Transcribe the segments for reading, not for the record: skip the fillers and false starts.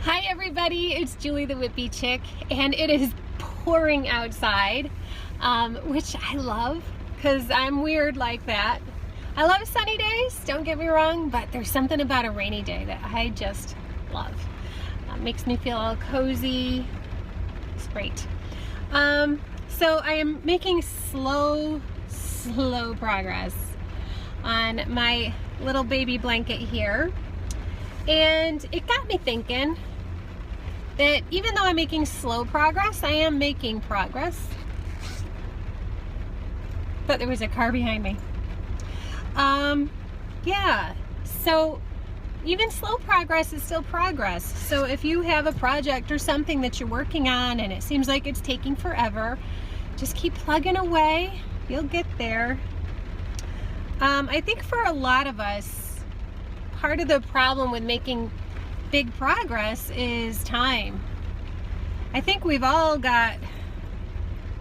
Hi everybody, it's Julie the Whippy Chick, and it is pouring outside, which I love because I'm weird like that. I love sunny days, don't get me wrong, but there's something about a rainy day that I just love. Makes me feel all cozy. It's great. So I am making slow progress on my little baby blanket here. And it got me thinking that even though I'm making slow progress, I am making progress. But there was a car behind me. Yeah, so even slow progress is still progress. So if you have a project or something that you're working on and it seems like it's taking forever, just keep plugging away. You'll get there. I think for a lot of us, part of the problem with making big progress is time. I think we've all got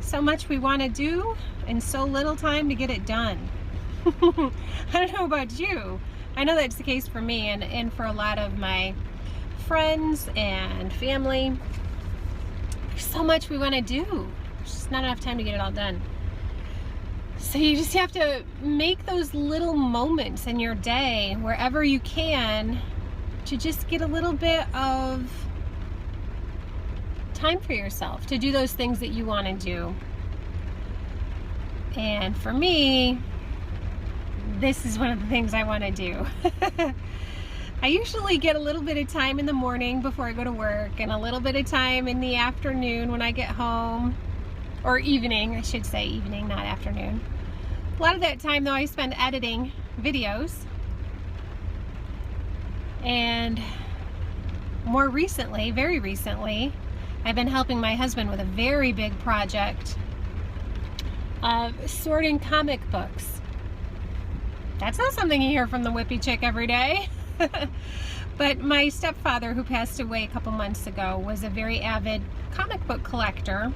so much we want to do and so little time to get it done. I don't know about you. I know that's the case for me and for a lot of my friends and family. There's so much we want to do. There's just not enough time to get it all done. So you just have to make those little moments in your day, wherever you can, to just get a little bit of time for yourself, to do those things that you want to do. And for me, this is one of the things I want to do. I usually get a little bit of time in the morning before I go to work, and a little bit of time in the afternoon when I get home. Or evening, I should say evening, not afternoon. A lot of that time though I spend editing videos. And more recently, very recently, I've been helping my husband with a very big project of sorting comic books. That's not something you hear from the Whippy Chick every day. But my stepfather, who passed away a couple months ago, was a very avid comic book collector.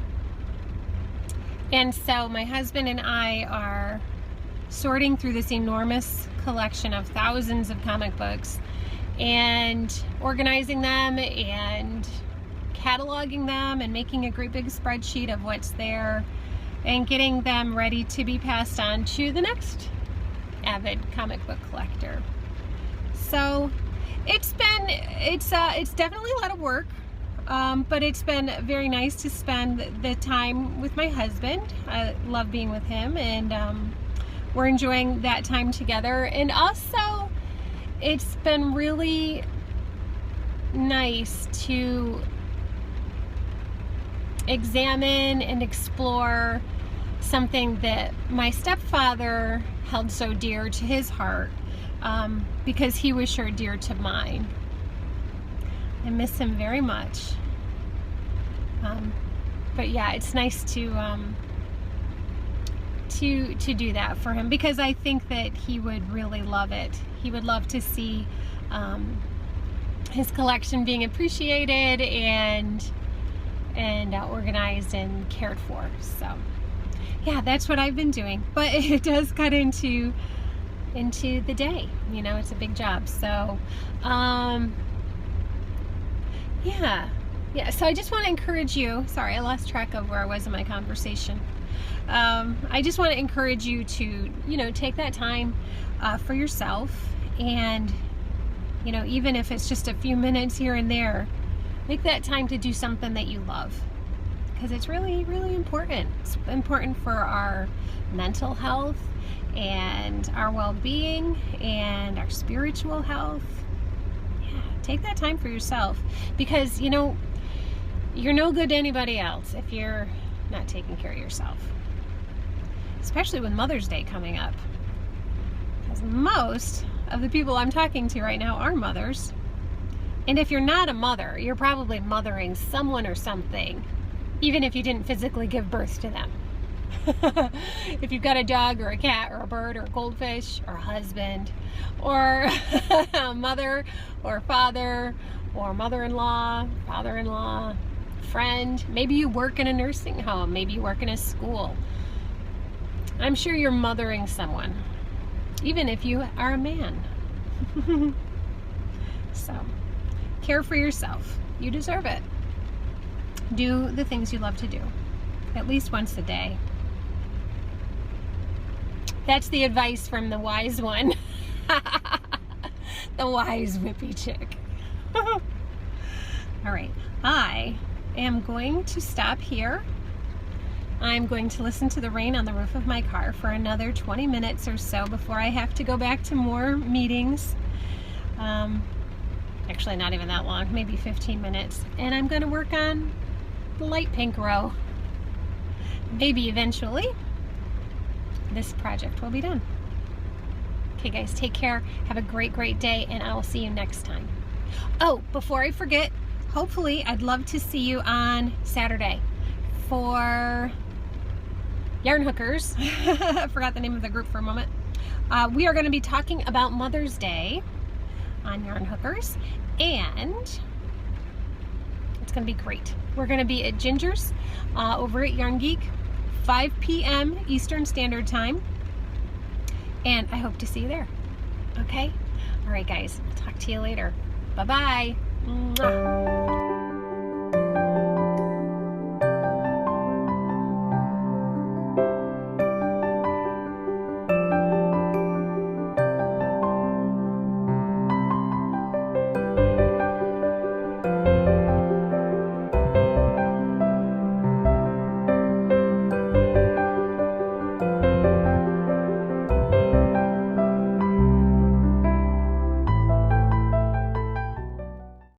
And so my husband and I are sorting through this enormous collection of thousands of comic books and organizing them and cataloging them and making a great big spreadsheet of what's there and getting them ready to be passed on to the next avid comic book collector. So it's definitely a lot of work. But it's been very nice to spend the time with my husband. I love being with him, and we're enjoying that time together. And also, it's been really nice to examine and explore something that my stepfather held so dear to his heart, because he was sure dear to mine. I miss him very much. But yeah, it's nice to do that for him, because I think that he would really love it. He would love to see his collection being appreciated and organized and cared for. So yeah, that's what I've been doing. But it does cut into the day. You know, it's a big job. So yeah, so I just want to encourage you. Sorry, I lost track of where I was in my conversation. I just want to encourage you to, take that time for yourself, and, even if it's just a few minutes here and there, make that time to do something that you love, because it's really, really important. It's important for our mental health and our well-being and our spiritual health. Take that time for yourself, because you're no good to anybody else if you're not taking care of yourself, especially with Mother's Day coming up, because most of the people I'm talking to right now are mothers. And if you're not a mother, you're probably mothering someone or something, even if you didn't physically give birth to them. If you've got a dog or a cat or a bird or a goldfish or a husband or a mother or father or mother-in-law, father-in-law, friend, maybe you work in a nursing home, maybe you work in a school. I'm sure you're mothering someone, even if you are a man. So care for yourself. You deserve it. Do the things you love to do, at least once a day. That's the advice from the wise one. The wise whippy chick. All right, I am going to stop here. I'm going to listen to the rain on the roof of my car for another 20 minutes or so before I have to go back to more meetings. Actually, not even that long, maybe 15 minutes. And I'm going to work on the light pink row. Maybe eventually this project will be done. Okay guys, take care. Have a great, great day, and I will see you next time. Oh, before I forget, hopefully I'd love to see you on Saturday for Yarn Hookers. I forgot the name of the group for a moment. We are going to be talking about Mother's Day on Yarn Hookers, and it's going to be great. We're going to be at Ginger's over at Yarn Geek, 5 p.m. Eastern Standard Time, and I hope to see you there. Okay? All right, guys. Talk to you later. Bye-bye.